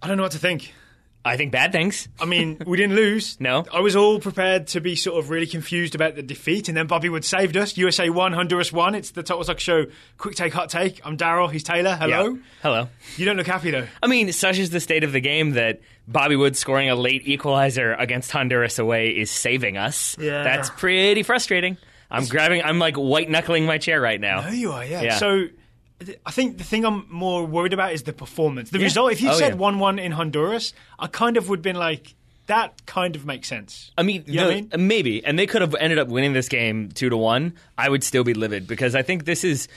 I don't know what to think. I think bad things. I mean, we didn't lose. No. I was all prepared to be sort of really confused about the defeat, and then Bobby Wood saved us. USA won, Honduras won. It's the Total Soccer Show Quick Take, Hot Take. I'm Daryl. He's Taylor. Hello. Yeah. Hello. You don't look happy, though. I mean, such is the state of the game that Bobby Wood scoring a late equalizer against Honduras away is saving us. Yeah. That's pretty frustrating. I'm like white-knuckling my chair right now. No, you are, yeah. So I think the thing I'm more worried about is the performance. The result, if you said 1-1 in Honduras, I kind of would have been like, that kind of makes sense. I mean, maybe. And they could have ended up winning this game 2-1. I would still be livid because I think this is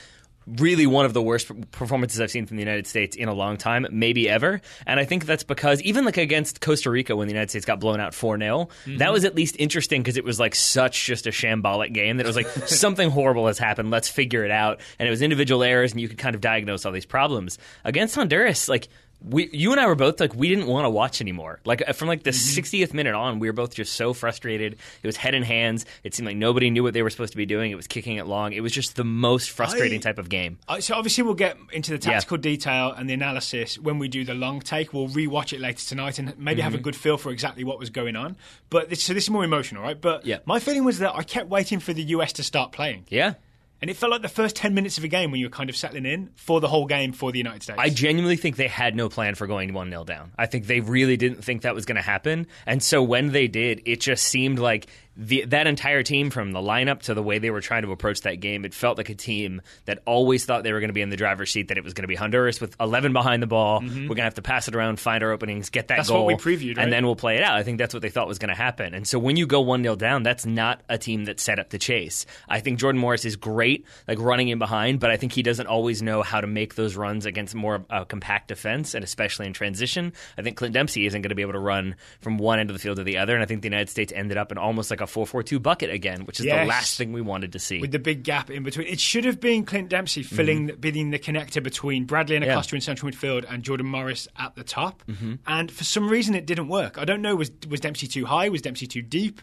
really one of the worst performances I've seen from the United States in a long time, maybe ever. And I think that's because even like against Costa Rica when the United States got blown out 4-0, that was at least interesting because it was like such just a shambolic game that it was like something horrible has happened, let's figure it out. And it was individual errors and you could kind of diagnose all these problems. Against Honduras, like you and I were both like, we didn't want to watch anymore. Like from like the 60th minute on, we were both just so frustrated. It was head in hands. It seemed like nobody knew what they were supposed to be doing. It was kicking it long. It was just the most frustrating type of game. So obviously we'll get into the tactical detail and the analysis when we do the long take. We'll rewatch it later tonight and maybe have a good feel for exactly what was going on. But this is more emotional, right? But my feeling was that I kept waiting for the US to start playing. Yeah. And it felt like the first 10 minutes of a game when you were kind of settling in for the whole game for the United States. I genuinely think they had no plan for going 1-0 down. I think they really didn't think that was going to happen. And so when they did, it just seemed like that entire team, from the lineup to the way they were trying to approach that game, it felt like a team that always thought they were going to be in the driver's seat, that it was going to be Honduras with 11 behind the ball. We're going to have to pass it around, find our openings, get that goal. That's what we previewed, right? And then we'll play it out. I think that's what they thought was going to happen. And so when you go 1-0 down, that's not a team that's set up to chase. I think Jordan Morris is great, like running in behind, but I think he doesn't always know how to make those runs against more compact defense, and especially in transition. I think Clint Dempsey isn't going to be able to run from one end of the field to the other, and I think the United States ended up in almost like a 4-4-2 bucket again, which is the last thing we wanted to see. With the big gap in between. It should have been Clint Dempsey being the connector between Bradley and Acosta in central midfield and Jordan Morris at the top. And for some reason it didn't work. I don't know, was Dempsey too high? Was Dempsey too deep?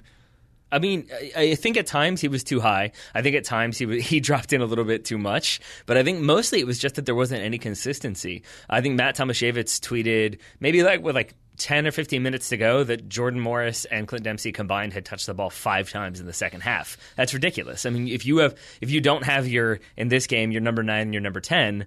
I mean, I think at times he was too high. I think at times he dropped in a little bit too much. But I think mostly it was just that there wasn't any consistency. I think Matt Tomaszewicz tweeted maybe with 10 or 15 minutes to go that Jordan Morris and Clint Dempsey combined had touched the ball 5 times in the second half. That's ridiculous. I mean, if you don't have in this game, your number 9 and your number 10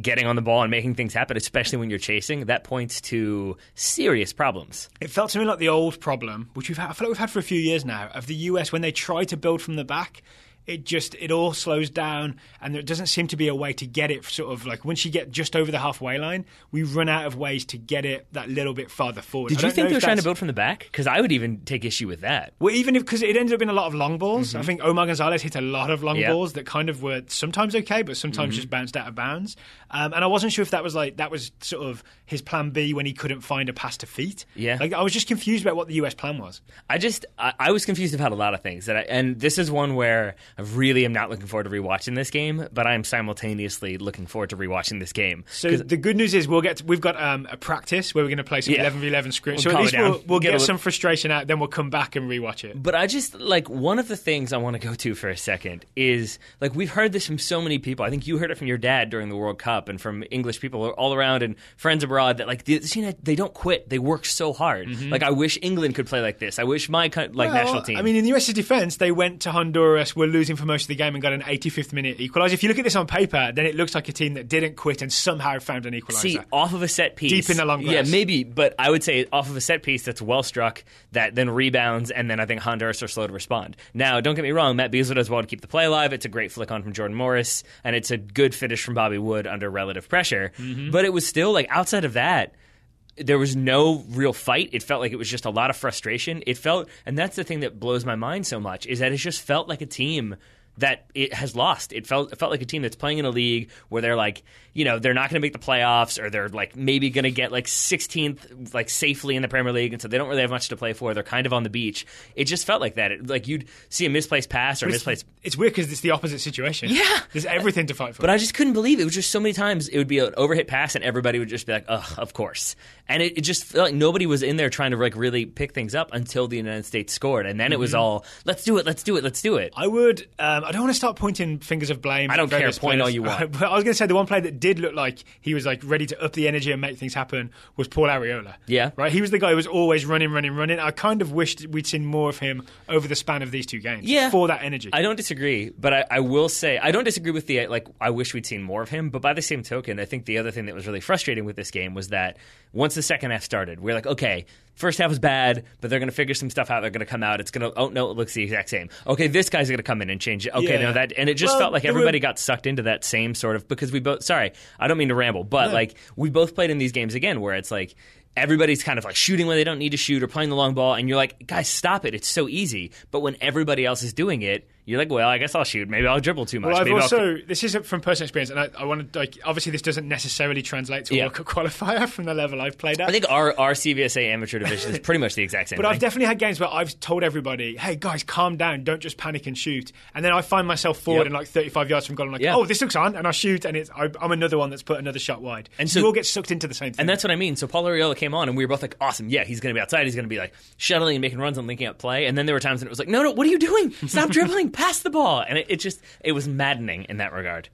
getting on the ball and making things happen, especially when you're chasing, that points to serious problems. It felt to me like the old problem, which I feel like we've had for a few years now, of the US when they try to build from the back. It all slows down, and there doesn't seem to be a way to get it sort of like once you get just over the halfway line, we run out of ways to get it that little bit farther forward. Did you think they were trying to build from the back? Because I would even take issue with that. Well, because it ended up being a lot of long balls. I think Omar Gonzalez hit a lot of long balls that kind of were sometimes okay, but sometimes just bounced out of bounds. And I wasn't sure if that was sort of his plan B when he couldn't find a pass to feet. Yeah, I was just confused about what the US plan was. I was confused about a lot of things and this is one where I really am not looking forward to rewatching this game, but I am simultaneously looking forward to rewatching this game. So the good news is we've got a practice where we're going to play some 11v11 scrimmage. So at least we'll get some frustration out, then we'll come back and rewatch it. But I just one of the things I want to go to for a second is we've heard this from so many people. I think you heard it from your dad during the World Cup and from English people all around and friends abroad that they don't quit. They work so hard. I wish England could play like this. I wish my national team. I mean, in the US's defense, they went to Honduras, were losing for most of the game and got an 85th minute equaliser. If you look at this on paper, then it looks like a team that didn't quit and somehow found an equaliser. See, off of a set piece. Deep in the long grass. Yeah, maybe, but I would say off of a set piece that's well struck, that then rebounds, and then I think Honduras are slow to respond. Now, don't get me wrong, Matt Beasley does well to keep the play alive. It's a great flick on from Jordan Morris, and it's a good finish from Bobby Wood under relative pressure. But it was still, outside of that, there was no real fight. It felt like it was just a lot of frustration. It felt, and that's the thing that blows my mind so much, is that it just felt like a team that it has lost. It felt like a team that's playing in a league where they're they're not going to make the playoffs, or they're maybe going to get 16th safely in the Premier League, and so they don't really have much to play for. They're kind of on the beach. It just felt like that. You'd see a misplaced pass or misplaced. It's weird because it's the opposite situation. Yeah, there's everything to fight for. But I just couldn't believe it. It was just so many times it would be an overhit pass, and everybody would just be like, "Ugh, of course." And it just felt like nobody was in there trying to really pick things up until the United States scored, and then it was all, "Let's do it, let's do it, let's do it." I I don't want to start pointing fingers of blame. I don't care. Point all you want. But I was going to say the one player that did look like he was like ready to up the energy and make things happen was Paul Arriola. Yeah. Right? He was the guy who was always running. I kind of wished we'd seen more of him over the span of these two games for that energy. I don't disagree, but I will say I don't disagree with the I wish we'd seen more of him, but by the same token, I think the other thing that was really frustrating with this game was that once the second half started, we were like, okay, first half was bad, but they're going to figure some stuff out. They're going to come out. It's going to, oh, no, it looks the exact same. Okay, this guy's going to come in and change it. Okay, no, that, and it just felt like everybody got sucked into that same sort of, because we both, sorry, I don't mean to ramble, but like we both played in these games again where it's like, everybody's kind of like shooting when they don't need to shoot or playing the long ball, and you're like, guys, stop it. It's so easy. But when everybody else is doing it, you're like, well, I guess I'll shoot. Maybe I'll dribble too much. Well, this isn't from personal experience, and I want to, like, obviously this doesn't necessarily translate to a World Cup qualifier from the level I've played at. I think our CVSA amateur division is pretty much the exact same thing. But I've definitely had games where I've told everybody, hey, guys, calm down. Don't just panic and shoot. And then I find myself forward and like 35 yards from goal. I'm like, oh, this looks on. And I shoot, and I'm another one that's put another shot wide. And so you all get sucked into the same thing. And that's what I mean. So Paul Arriola came on, and we were both like, awesome. Yeah, he's going to be outside. He's going to be like shuttling and making runs and linking up play. And then there were times when it was like, no, what are you doing? Stop dribbling. Pass the ball. And it was maddening in that regard.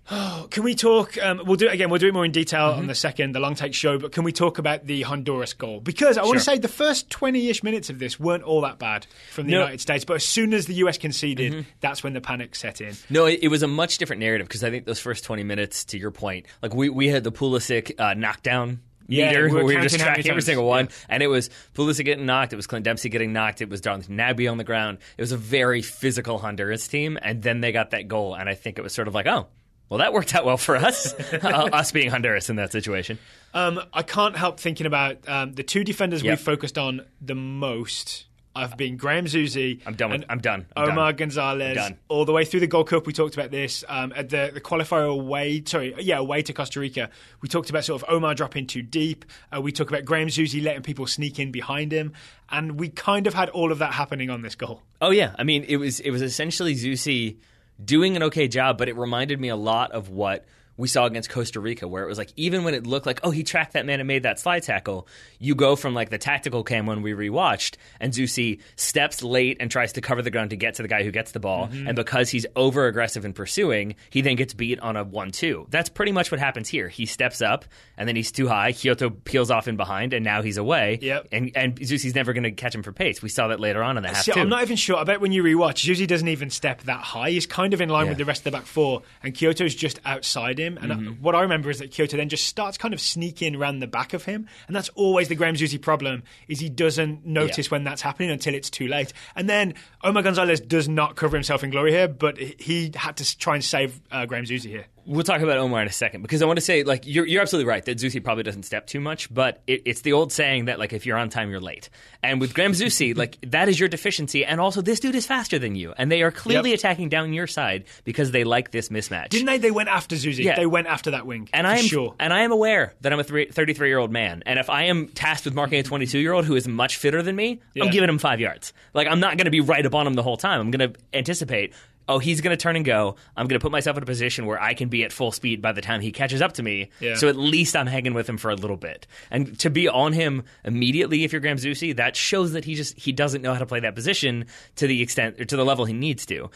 Can we talk? We'll do it more in detail on the long take show. But can we talk about the Honduras goal? Because I want to say the first 20-ish minutes of this weren't all that bad from the United States. But as soon as the US conceded, that's when the panic set in. No, it was a much different narrative, because I think those first 20 minutes, to your point, like we had the Pulisic knockdown meter where we were just tracking every single one, and it was Pulisic getting knocked, it was Clint Dempsey getting knocked, it was Darlington Nagbe on the ground. It was a very physical Honduras team, and then they got that goal, and I think it was sort of like, oh, well, that worked out well for us, us being Honduras in that situation. I can't help thinking about the two defenders we've focused on the most. I've been Graham Zusi. I'm done. Omar Gonzalez. All the way through the Gold Cup, we talked about this. At the qualifier away to Costa Rica, we talked about sort of Omar dropping too deep. We talked about Graham Zusi letting people sneak in behind him. And we kind of had all of that happening on this goal. Oh, yeah. I mean, it was essentially Zusi doing an okay job, but it reminded me a lot of what we saw against Costa Rica, where it was like, even when it looked like, oh, he tracked that man and made that slide tackle, you go from like the tactical cam when we rewatched, and Zusi steps late and tries to cover the ground to get to the guy who gets the ball, and because he's over aggressive in pursuing, he then gets beat on a 1-2. That's pretty much what happens here. He steps up, and then he's too high. Kyoto peels off in behind, and now he's away. Yep. And Zusi's never going to catch him for pace. We saw that later on in the half, too. I'm not even sure. I bet when you rewatch, Zusi doesn't even step that high. He's kind of in line with the rest of the back four, and Kyoto's just outside him. And what I remember is that Kyoto then just starts kind of sneaking around the back of him, and that's always the Graham Zusi problem, is he doesn't notice when that's happening until it's too late. And then Omar Gonzalez does not cover himself in glory here, but he had to try and save Graham Zusi here. We'll talk about Omar in a second, because I want to say, like, you're absolutely right that Zusi probably doesn't step too much, but it's the old saying that, like, if you're on time, you're late. And with Graham Zusi, like, that is your deficiency, and also this dude is faster than you, and they are clearly attacking down your side because they like this mismatch. Didn't they? They went after Zusi. Yeah. They went after that wing, and I am aware that I'm a 33-year-old man, and if I am tasked with marking a 22-year-old who is much fitter than me, I'm giving him 5 yards. Like, I'm not going to be right up on him the whole time. I'm going to anticipate, oh, he's going to turn and go. I'm going to put myself in a position where I can be at full speed by the time he catches up to me. Yeah. So at least I'm hanging with him for a little bit. And to be on him immediately, if you're Graham Zusi, that shows that he doesn't know how to play that position to the extent, or to the level he needs to.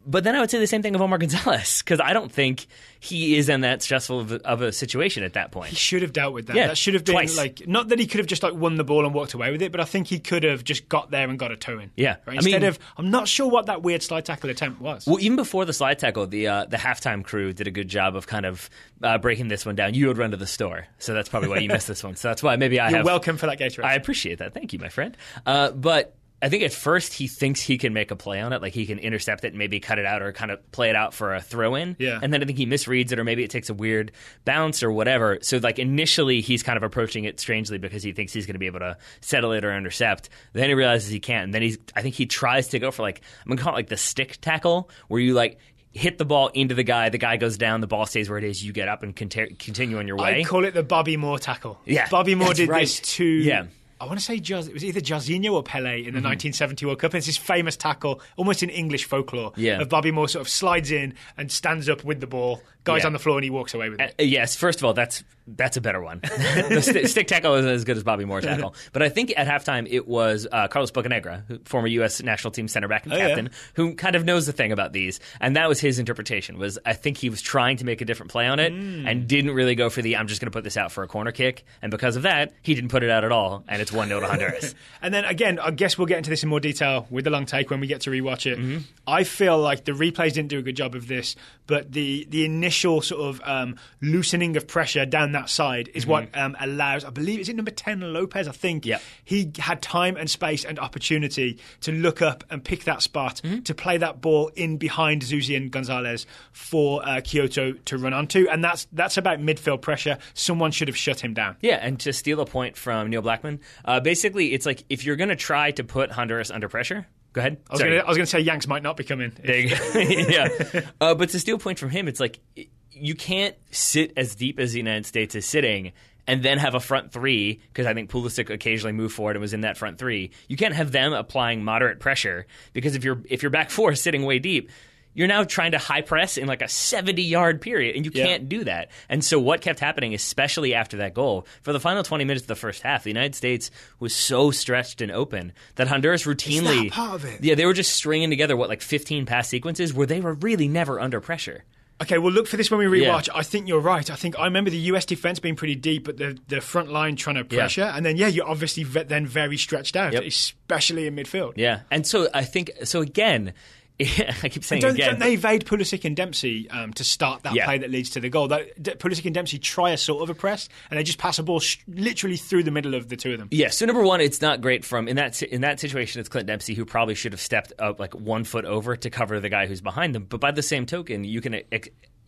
But then I would say the same thing of Omar Gonzalez, because I don't think he is in that stressful of a situation at that point. He should have dealt with that. Yeah, that should have been twice. Like, not that he could have just like won the ball and walked away with it, but I think he could have just got there and got a toe in. Yeah, right? Instead of, I'm not sure what that weird slide tackle attempt was. Well, even before the slide tackle, the halftime crew did a good job of kind of breaking this one down. You would run to the store, so that's probably why you missed this one. So that's why maybe You're welcome for that Gatorade. I appreciate that. Thank you, my friend. But I think at first he thinks he can make a play on it, like he can intercept it and maybe cut it out or kind of play it out for a throw-in. Yeah. And then I think he misreads it, or maybe it takes a weird bounce or whatever. So like initially he's kind of approaching it strangely because he thinks he's going to be able to settle it or intercept. Then he realizes he can't. And then I think he tries to go for, like, I'm going to call it like the stick tackle, where you like hit the ball into the guy goes down, the ball stays where it is, you get up and continue on your way. I call it the Bobby Moore tackle. Yeah. Bobby Moore did this too I want to say it was either Jorginho or Pele in the 1970 World Cup. And it's this famous tackle, almost in English folklore, of Bobby Moore sort of slides in and stands up with the ball, guy's on the floor, and he walks away with it. Yes, first of all, that's a better one. The stick tackle isn't as good as Bobby Moore's tackle. But I think at halftime it was Carlos Bocanegra, former U.S. national team center back and captain, who kind of knows the thing about these. And that was his interpretation, was I think he was trying to make a different play on it and didn't really go for I'm just going to put this out for a corner kick. And because of that, he didn't put it out at all. And it's 1-0 to Honduras. And then again, I guess we'll get into this in more detail with the long take when we get to rewatch it. I feel like the replays didn't do a good job of this, but the initial sort of loosening of pressure down that side is what allows, I believe, is it number 10, Lopez? I think he had time and space and opportunity to look up and pick that spot, to play that ball in behind Zuzi and Gonzalez for Kyoto to run onto. And that's about midfield pressure. Someone should have shut him down. Yeah, and to steal a point from Neil Blackman, basically it's like if you're going to try to put Honduras under pressure, go ahead. I was going to say Yanks might not be coming. Yeah. But to steal a point from him, it's like you can't sit as deep as the United States is sitting and then have a front three, because I think Pulisic occasionally moved forward and was in that front three. You can't have them applying moderate pressure, because if your back four is sitting way deep, you're now trying to high press in like a 70-yard period, and you can't do that. And so what kept happening, especially after that goal, for the final 20 minutes of the first half, the United States was so stretched and open that Honduras routinely... Is that part of it? Yeah, they were just stringing together, 15 pass sequences where they were really never under pressure. Okay, we'll look for this when we rewatch. I think you're right. I remember the US defense being pretty deep, but the front line trying to pressure. And then, you're obviously then very stretched out, especially in midfield. Yeah, and so I think... So again... I keep saying don't they evade Pulisic and Dempsey to start that play that leads to the goal? Pulisic and Dempsey try a sort of a press, and they just pass a ball literally through the middle of the two of them. Yeah, so number one, it's not great from... In that situation, it's Clint Dempsey, who probably should have stepped up 1 foot over to cover the guy who's behind them. But by the same token, you can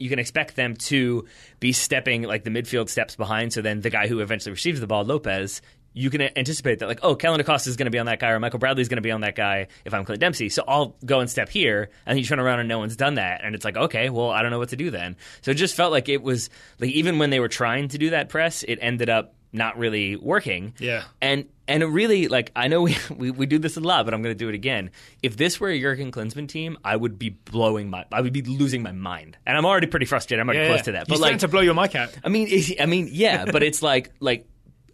expect them to be stepping, the midfield steps behind, so then the guy who eventually receives the ball, Lopez... You can anticipate that, Kellen Acosta is going to be on that guy, or Michael Bradley is going to be on that guy if I'm Clint Dempsey. So I'll go and step here, and then you turn around and no one's done that. And it's okay, well, I don't know what to do then. So it just felt like it was, even when they were trying to do that press, it ended up not really working. Yeah. And it really, I know we do this a lot, but I'm going to do it again. If this were a Jurgen Klinsmann team, I would be losing my mind. And I'm already pretty frustrated. I'm already close to that. You're starting to blow your mic out. I mean, yeah, but it's like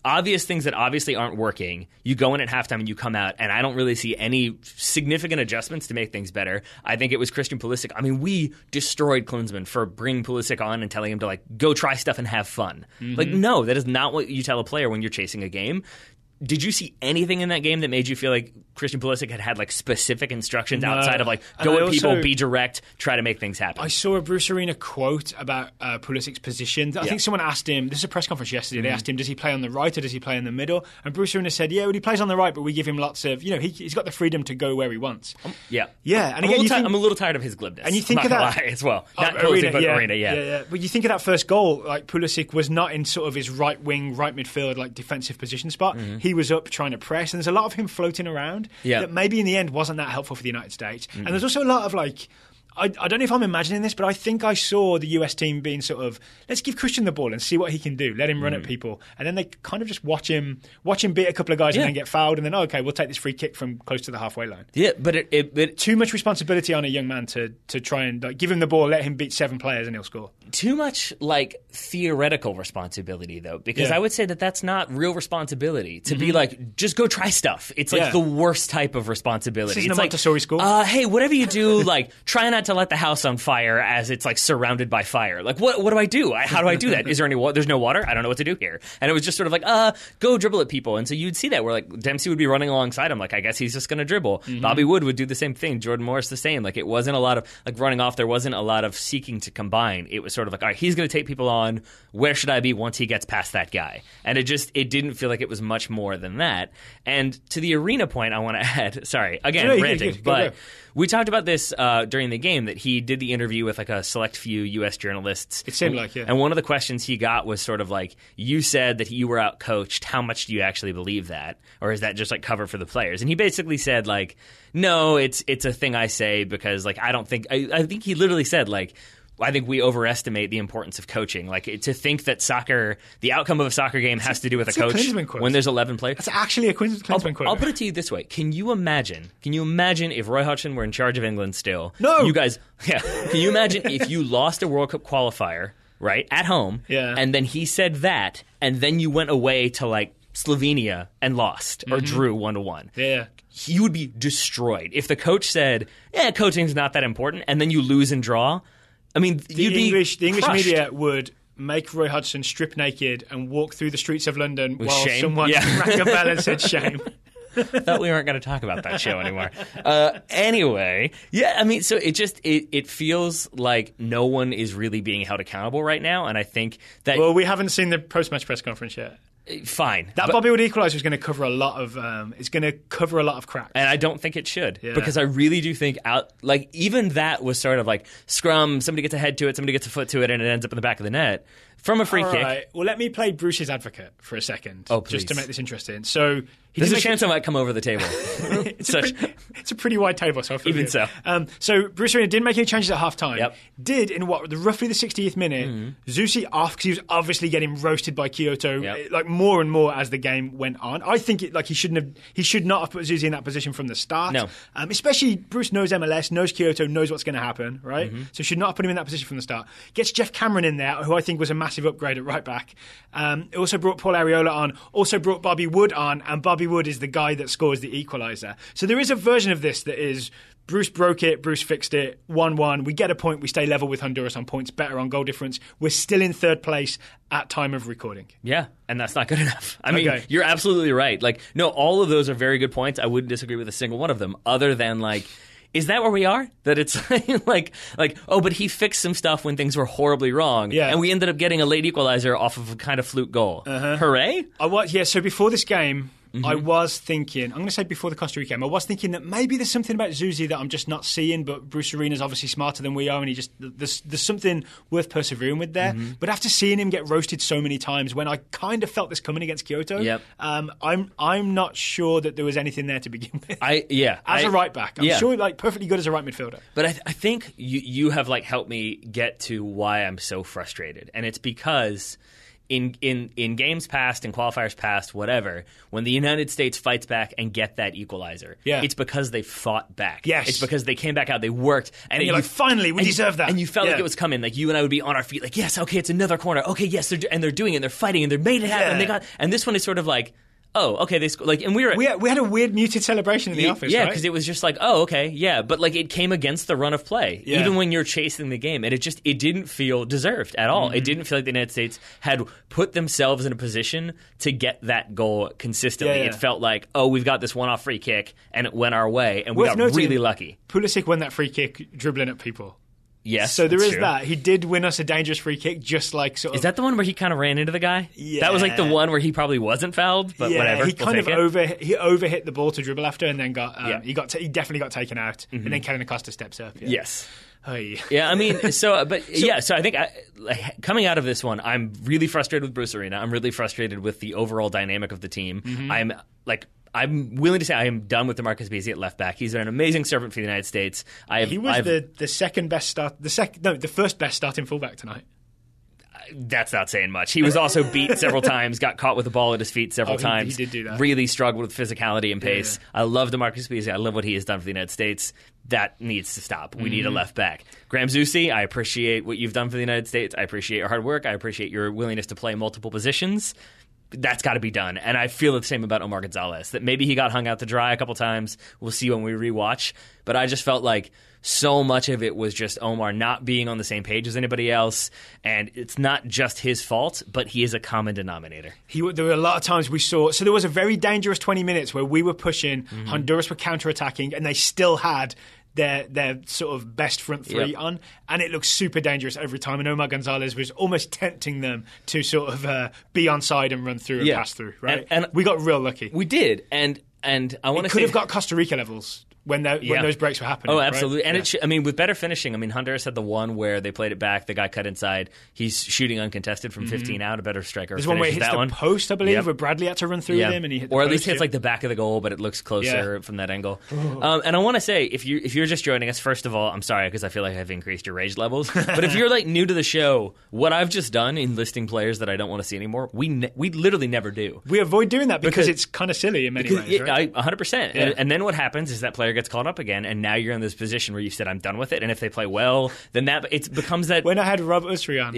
obvious things that obviously aren't working. You go in at halftime and you come out, and I don't really see any significant adjustments to make things better. I think it was Christian Pulisic. I mean, we destroyed Klinsmann for bringing Pulisic on and telling him to go try stuff and have fun. No, that is not what you tell a player when you're chasing a game. Did you see anything in that game that made you feel like Christian Pulisic had specific instructions outside of go at people, be direct, try to make things happen? I saw a Bruce Arena quote about Pulisic's position. I think someone asked him, this is a press conference yesterday, they asked him, does he play on the right or does he play in the middle? And Bruce Arena said, he plays on the right, but we give him lots of, he's got the freedom to go where he wants. Yeah. And again, I'm a little tired of his glibness. And you think of that as well. Not Pulisic, but Arena, yeah. But you think of that first goal, Pulisic was not in sort of his right wing, right midfield, defensive position spot. He was up trying to press, and there's a lot of him floating around that maybe in the end wasn't that helpful for the United States. And there's also a lot of I don't know if I'm imagining this, but I think I saw the US team being sort of, let's give Christian the ball and see what he can do. Let him run at people. And then they kind of just watch him beat a couple of guys and then get fouled. And then, we'll take this free kick from close to the halfway line. Yeah, but it too much responsibility on a young man to try and give him the ball, let him beat 7 players and he'll score. Too much theoretical responsibility, though, because I would say that that's not real responsibility. To be just go try stuff. It's the worst type of responsibility. This isn't a Montessori school. Hey, whatever you do, try not to let the house on fire as it's surrounded by fire. What do I do? How do I do that? Is there any water? There's no water? I don't know what to do here. And it was just sort of go dribble at people. And so you'd see that where Dempsey would be running alongside him. I guess he's just going to dribble. Bobby Wood would do the same thing. Jordan Morris the same. It wasn't a lot of running off. There wasn't a lot of seeking to combine. It was sort of all right, he's going to take people on. Where should I be once he gets past that guy? And it didn't feel like it was much more than that. And to the Arena point, I want to add, sorry, again, ranting, but we talked about this during the game, that he did the interview with a select few U.S. journalists. It seemed And one of the questions he got was sort of you said that you were out-coached. How much do you actually believe that? Or is that just cover for the players? And he basically said no, it's a thing I say because I don't think... I think he literally said I think we overestimate the importance of coaching. Like, to think that the outcome of a soccer game has to do with a coach when there's 11 players. That's actually a Klinsmann quote. I'll put it to you this way. Can you imagine if Roy Hodgson were in charge of England still? No! You guys, yeah. Can you imagine if you lost a World Cup qualifier, right, at home, and then he said that, and then you went away to, like, Slovenia and lost or drew 1-1? Yeah. You would be destroyed. If the coach said, coaching's not that important, and then you lose and draw, I mean, the English media would make Roy Hodgson strip naked and walk through the streets of London while someone rang a bell and said shame. Thought we weren't going to talk about that show anymore. Anyway, I mean, so it feels like no one is really being held accountable right now, and I think that... Well, we haven't seen the post-match press conference yet. Fine. That Bobby Wood equaliser is going to cover a lot of cracks. And I don't think it should, because I really do think even that was sort of like scrum, somebody gets a head to it, somebody gets a foot to it, and it ends up in the back of the net from a free kick. Right. Well, let me play Bruce's advocate for a second, just to make this interesting. So there's a chance I might come over the table. It's a pretty wide table, so I feel even good. so. So Bruce Arena didn't make any changes at half time. Yep. Did in roughly the 60th minute, Zusi off because he was obviously getting roasted by Kyoto, like more and more as the game went on. I think he should not have put Zusi in that position from the start. No. Especially Bruce knows MLS, knows Kyoto, knows what's going to happen, right? So should not have put him in that position from the start. Gets Jeff Cameron in there, who I think was a massive upgrade at right back. It also brought Paul Areola on, also brought Bobby Wood on, and Bobby Wood is the guy that scores the equaliser. So there is a version of this that is Bruce broke it, Bruce fixed it, 1-1. We get a point, we stay level with Honduras on points, better on goal difference. We're still in third place at time of recording. Yeah, and that's not good enough. I mean, you're absolutely right. Like, no, all of those are very good points. I wouldn't disagree with a single one of them, other than, like, is that where we are? That it's like, but he fixed some stuff when things were horribly wrong, and we ended up getting a late equalizer off of a kind of fluke goal. Hooray! So before this game, I was thinking, I'm going to say before the Costa Rica game, I was thinking that maybe there's something about Zusi that I'm just not seeing, but Bruce Arena's obviously smarter than we are, and there's something worth persevering with there. But after seeing him get roasted so many times, when I kind of felt this coming against Kyoto, I'm not sure that there was anything there to begin with. As a right back, I'm sure perfectly good as a right midfielder. But I think you have helped me get to why I'm so frustrated, and it's because in games past, in qualifiers past, whatever, when the United States fights back and get that equalizer, it's because they fought back. Yes. It's because they came back out, they worked. And you're like, finally, we deserve that. And you felt like it was coming. Like, you and I would be on our feet, like, yes, okay, it's another corner. Okay, yes, they're doing it, and they're fighting, and they made it happen. And this one is sort of like, oh, okay, and we had a weird muted celebration in the office, yeah, right? because it was just like, oh, okay, yeah, but it came against the run of play, even when you're chasing the game, and it didn't feel deserved at all. It didn't feel like the United States had put themselves in a position to get that goal consistently. It felt like, oh, we've got this one-off free kick, and it went our way, and we got really lucky. Pulisic won that free kick dribbling at people. Yes, so there is true. That. He did win us a dangerous free kick, just like sort of... Is that the one where he kind of ran into the guy? Yeah. That was the one where he probably wasn't fouled, but whatever. He kind of overhit the ball to dribble after, and then he definitely got taken out, and then Kellen Acosta steps up. Yeah. Yes. Yeah, I mean, so I think coming out of this one, I'm really frustrated with Bruce Arena. I'm really frustrated with the overall dynamic of the team. I'm willing to say I am done with DeMarcus Beasley at left back. He's been an amazing servant for the United States. He was the second best the first best starting fullback tonight. That's not saying much. He was also beat several times, got caught with the ball at his feet several times. He did do that. Really struggled with physicality and pace. I love DeMarcus Beasley. I love what he has done for the United States. That needs to stop. We need a left back. Graham Zusi, I appreciate what you've done for the United States. I appreciate your hard work. I appreciate your willingness to play multiple positions. That's got to be done. And I feel the same about Omar Gonzalez, that maybe he got hung out to dry a couple times. We'll see when we rewatch. But I just felt like so much of it was just Omar not being on the same page as anybody else. And it's not just his fault, but he is a common denominator. There were a lot of times we saw... So there was a very dangerous 20 minutes where we were pushing, Honduras were counter-attacking, and they still had... Their sort of best front three on, and it looked super dangerous every time. And Omar Gonzalez was almost tempting them to sort of be onside and run through and pass through. Right, and we got real lucky. We did, and I want to could have got Costa Rica levels when those breaks were happening. Oh, absolutely. Right? And with better finishing, Honduras had the one where they played it back, the guy cut inside, he's shooting uncontested from 15 out, a better striker. There's one where he hits the post, I believe, where Bradley had to run through him, and he hit the Or at post, least hits like the back of the goal, but it looks closer from that angle. And I want to say, if you're just joining us, first of all, I'm sorry because I feel like I've increased your rage levels. But if you're like new to the show, what I've just done in listing players that I don't want to see anymore, we literally never do. We avoid doing that because it's kind of silly in many ways. Right? 100%. Yeah. And then what happens is that player gets called up again, and now you're in this position where you said, I'm done with it. And if they play well, then it becomes that. When I had Rob Usry on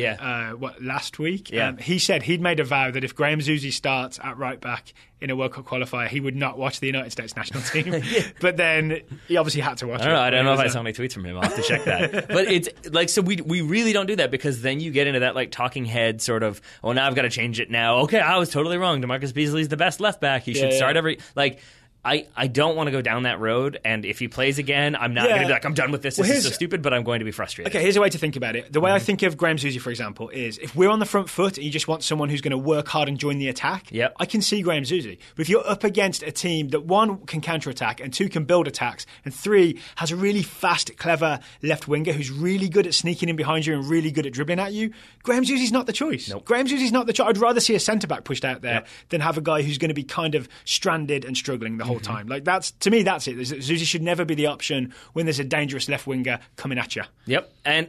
last week, he said he'd made a vow that if Graham Zusi starts at right back in a World Cup qualifier, he would not watch the United States national team. But then he obviously had to watch it. I don't know if I saw any tweets from him. I'll have to check that. But it's like, so we really don't do that because then you get into that like talking head sort of, oh, now I've got to change it now. Okay, I was totally wrong. DeMarcus Beasley's the best left back. He should start every, like, I don't want to go down that road, and if he plays again, I'm not going to be like, I'm done with this. This is so stupid, but I'm going to be frustrated. Okay, here's a way to think about it. The way I think of Graham Zusi, for example, is if we're on the front foot and you just want someone who's going to work hard and join the attack, I can see Graham Zusi. But if you're up against a team that, one, can counter-attack, and two, can build attacks, and three, has a really fast, clever left winger who's really good at sneaking in behind you and really good at dribbling at you, Graham Zusi's not the choice. Nope. Graham Zusi's not the choice. I'd rather see a centre-back pushed out there than have a guy who's going to be kind of stranded and struggling the whole time. Like, to me, that's it. Zusi should never be the option when there's a dangerous left winger coming at you. Yep. And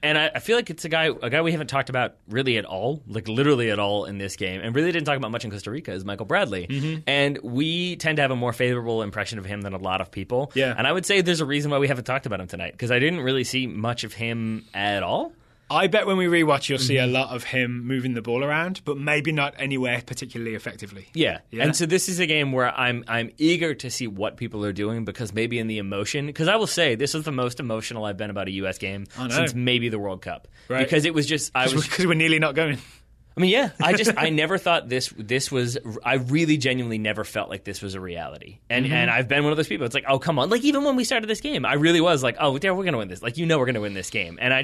I feel like it's a guy we haven't talked about really at all, like literally at all in this game, and really didn't talk about much in Costa Rica, is Michael Bradley. And we tend to have a more favorable impression of him than a lot of people. Yeah. And I would say there's a reason why we haven't talked about him tonight, because I didn't really see much of him at all. I bet when we rewatch, you'll see a lot of him moving the ball around, but maybe not anywhere particularly effectively. Yeah. And so this is a game where I'm eager to see what people are doing, because maybe in the emotion, because I will say this is the most emotional I've been about a U.S. game since maybe the World Cup. Right. Because it was just... Because we're nearly not going. I mean, yeah, I never thought this was, I really genuinely never felt like this was a reality. And I've been one of those people. It's like, oh, come on. Like, even when we started this game, I really was like, oh, yeah, we're going to win this. Like, we're going to win this game. And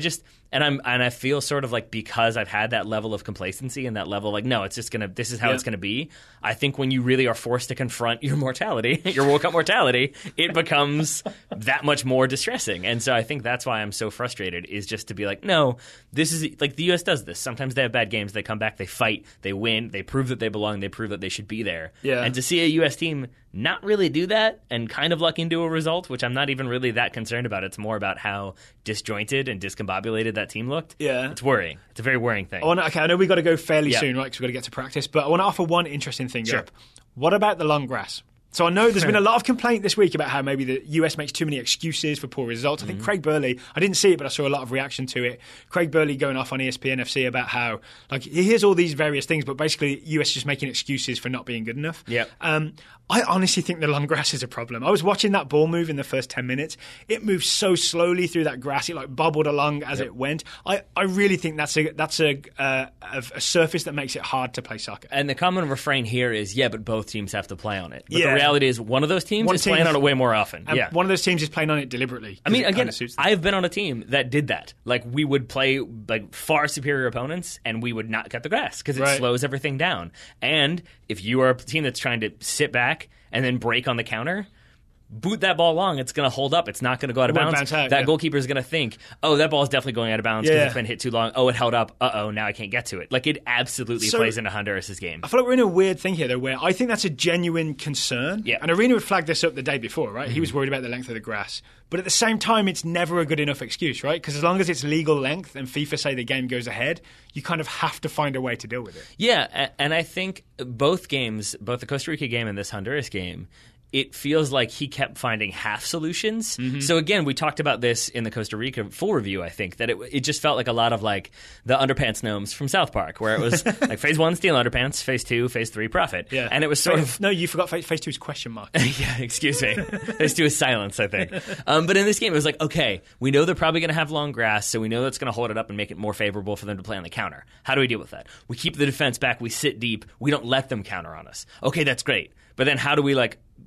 I feel sort of like, because I've had that level of complacency and that level of like, no, it's just this is how it's going to be. I think when you really are forced to confront your mortality, your World Cup mortality, it becomes that much more distressing. And so I think that's why I'm so frustrated, is just to be like, no, this is, like, the U.S. does this. Sometimes they have bad games. They come back, they fight, they win, they prove that they belong, they prove that they should be there. Yeah. And to see a U.S. team not really do that and kind of luck into a result, which I'm not even really that concerned about. It's more about how disjointed and discombobulated that team looked. Yeah. It's worrying. It's a very worrying thing. I know we've got to go fairly soon, right, because we've got to get to practice, but I want to offer one interesting thing up. What about the long grass? So I know there's been a lot of complaint this week about how maybe the US makes too many excuses for poor results. I think Craig Burley, I didn't see it, but I saw a lot of reaction to it. Craig Burley going off on ESPN FC about how, like, he hears all these various things, but basically US just making excuses for not being good enough. Yeah. I honestly think the long grass is a problem. I was watching that ball move in the first 10 minutes. It moved so slowly through that grass. It like bobbled along as it went. I really think that's a surface that makes it hard to play soccer. And the common refrain here is, but both teams have to play on it. But the reality is one of those teams is playing on it way more often. One of those teams is playing on it deliberately. I mean, again, I've been on a team that did that. Like, we would play like far superior opponents and we would not cut the grass because it slows everything down. And if you are a team that's trying to sit back and then break on the counter, boot that ball long, it's going to hold up. It's not going to go out of bounds. That goalkeeper is going to think, oh, that ball is definitely going out of bounds because it's been hit too long. Oh, it held up. Uh-oh, now I can't get to it. Like, it absolutely plays into Honduras' game. I feel like we're in a weird thing here, though, where I think that's a genuine concern. Yeah. And Arena would flag this up the day before, right? He was worried about the length of the grass. But at the same time, it's never a good enough excuse, right? Because as long as it's legal length and FIFA say the game goes ahead, you kind of have to find a way to deal with it. Yeah, and I think both games, both the Costa Rica game and this Honduras game, it feels like he kept finding half solutions. So again, we talked about this in the Costa Rica full review, I think, that it just felt like a lot of like the underpants gnomes from South Park, where it was like phase 1, steal underpants, phase 2, phase 3, profit. Yeah. And it was sort of... No, you forgot phase 2 is question mark. Yeah, excuse me. Phase 2 is silence, I think. But in this game, it was like, okay, we know they're probably going to have long grass, so we know that's going to hold it up and make it more favorable for them to play on the counter. How do we deal with that? We keep the defense back, we sit deep, we don't let them counter on us. Okay, that's great. But then how do we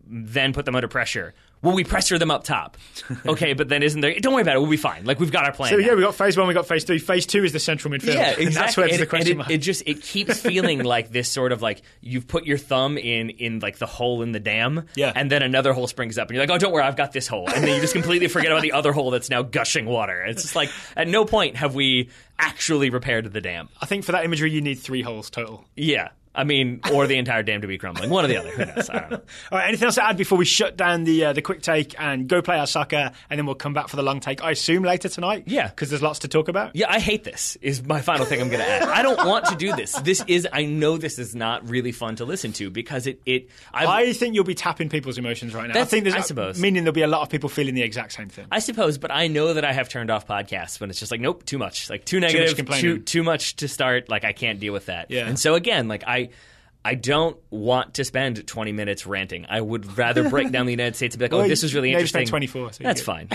then put them under pressure? Well, we pressure them up top. Okay, but then isn't there... Don't worry about it. We'll be fine. Like, we've got our plan. So, now. we got phase 1, we got phase 2. Phase 2 is the central midfield. Yeah, exactly. And that's where the question mark. It keeps feeling like this sort of like you've put your thumb in like the hole in the dam, and then another hole springs up, and you're like, oh, don't worry, I've got this hole. And then you just completely forget about the other hole that's now gushing water. It's just like, at no point have we actually repaired the dam. I think for that imagery, you need 3 holes total. Yeah. I mean, or the entire dam to be crumbling. One or the other. Who knows? I don't know. All right, anything else to add before we shut down the quick take and go play our soccer, and then we'll come back for the long take, I assume, later tonight? Yeah. Because there's lots to talk about? Yeah, I hate this, is my final thing I'm going to add. I don't want to do this. I know this is not really fun to listen to because I think you'll be tapping people's emotions right now. I suppose. Meaning there'll be a lot of people feeling the exact same thing. I suppose, but I know that I have turned off podcasts when it's just like, nope, too much. Like, too negative, too much to start. Like, I can't deal with that. Yeah. And so, again, like, I don't want to spend 20 minutes ranting. I would rather break down the United States and be like, this is really interesting. Maybe spend 24. So that's fine.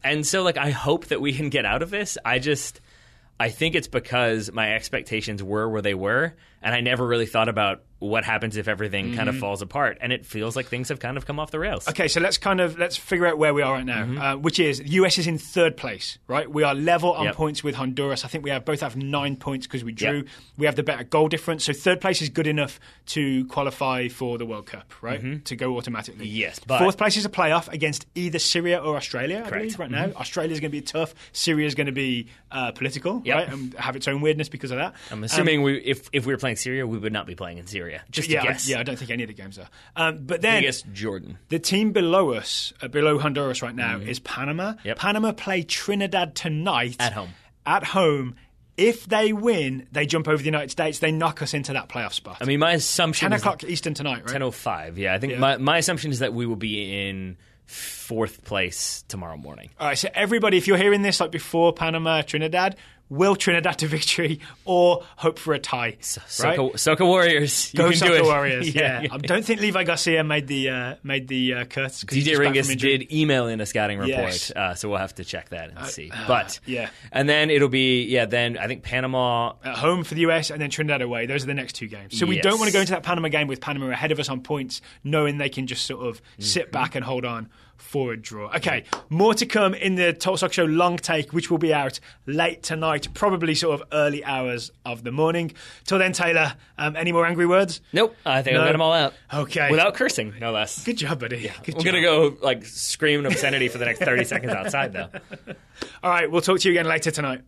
And so, like, I hope that we can get out of this. I think it's because my expectations were where they were, and I never really thought about what happens if everything kind of falls apart, and it feels like things have kind of come off the rails. Okay, so let's figure out where we are right now, which is the US is in 3rd place, right? We are level on points with Honduras. I think we both have 9 points because we drew. Yep. We have the better goal difference, so 3rd place is good enough to qualify for the World Cup, right? To go automatically. Yes, but 4th place is a playoff against either Syria or Australia, correct. I believe, right now. Australia's going to be tough. Syria's going to be political, right? And have its own weirdness because of that. I'm assuming if we were playing Syria, we would not be playing in Syria. Just to guess. Yeah, I don't think any of the games are. But then, I guess Jordan. The team below us, below Honduras right now, is Panama. Yep. Panama play Trinidad tonight. At home. If they win, they jump over the United States. They knock us into that playoff spot. I mean, my assumption 10 o'clock Eastern tonight, right? 10:05, yeah. I think my assumption is that we will be in 4th place tomorrow morning. All right, so everybody, if you're hearing this like before Panama, Trinidad, will Trinidad to victory or hope for a tie? Right? Soca Warriors. Go Soca Warriors, yeah. I don't think Levi Garcia made the cuts. DJ Ringus did email in a scouting report, so we'll have to check that and see. And then it'll be, then I think Panama... At home for the US and then Trinidad away. Those are the next 2 games. So we don't want to go into that Panama game with Panama ahead of us on points, knowing they can just sort of sit back and hold on for a draw. Okay, more to come in the Total Soccer Show long take, which will be out late tonight, probably sort of early hours of the morning. Till then, Taylor, any more angry words? Nope, I think I've got them all out. Okay. Without cursing, no less. Good job, buddy. Yeah. Good We're going to go like scream an obscenity for the next 30 seconds outside, though. All right, we'll talk to you again later tonight.